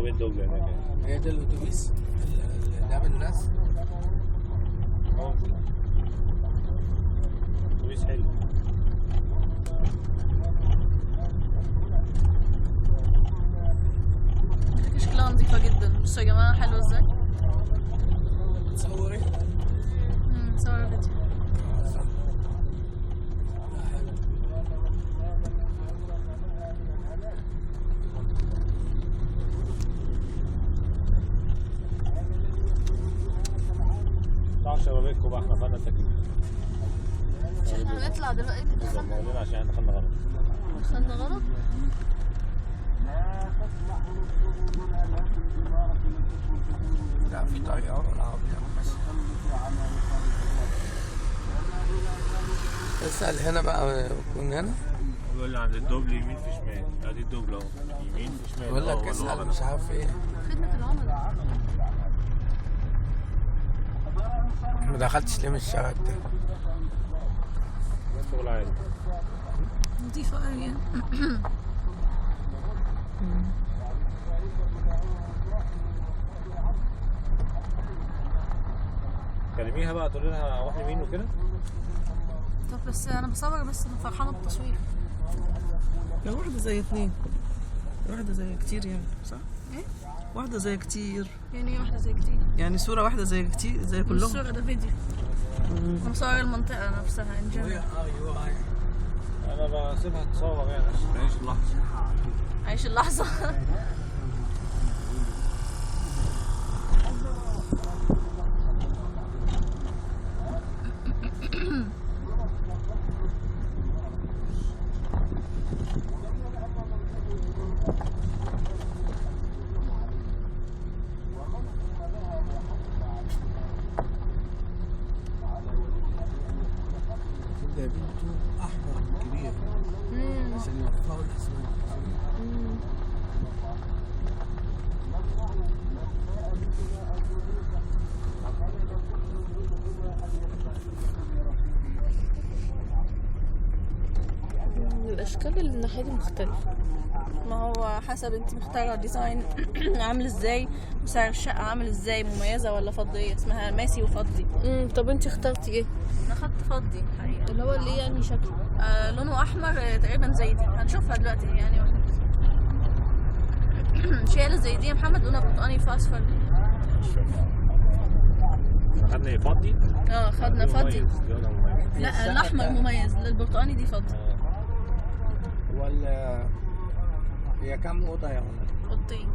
عربية دوبل هناك. هي ده الاتوبيس اللي جاب الناس. اتوبيس حلو. شكلها نظيفة جدا. بصوا يا جماعة حلوة ازاي. تصوري؟ صور فيديو. طلعوا شبابيكوا بقى، احنا خدنا التكليف. مش احنا هنطلع دلوقتي؟ دخلنا قلنا عشان احنا دخلنا غلط. دخلنا غلط؟ لا في طيارة العربية بس. اسأل هنا بقى، كنا هنا بيقول لي عند الدوبل يمين في شمال. ادي الدوبل اهو، يمين في شمال. بقول لك اسأل مش عارف ايه. خدمة العملاء. ما دخلتش ليه من الشارع التاني؟ شغل عادي. نضيفة أوي يعني. كلميها بقى تقول لها روح يمين وكده. طب بس أنا بصور بس فرحانة بالتصوير. لو واحدة زي اتنين، واحدة زي كتير يعني، صح؟ ايه؟ واحدة زي كتير، يعني ايه واحدة زي كتير؟ يعني صورة واحدة زي كتير زي كلهم. الصورة ده فيديو. أنا مصور المنطقة نفسها إن جنرال. انا بسيبها تصور يعني عشان تعيش اللحظة. عيش اللحظة. جايبين طوب احمر كبير عشان يوفروا الاسمنت. الأشكال اللي من الناحية دي مختلفة. ما هو حسب انت مختارة ديزاين عامل ازاي وسعر الشقة عامل ازاي، مميزة ولا فضية. اسمها ماسي وفضي. طب انتي اخترتي ايه؟ انا خدت فضي الحقيقة. اللي هو اللي يعني شكله لونه احمر تقريبا زي دي. هنشوفها دلوقتي يعني. مش هي اللي زي دي يا محمد؟ لونها برتقاني في اصفر. خدنا ايه فضي؟ خدنا فضي. مميز. لا الاحمر مميز، البرتقاني دي فضي. ولا هي كام اوضه يا ولد؟ اوضتين.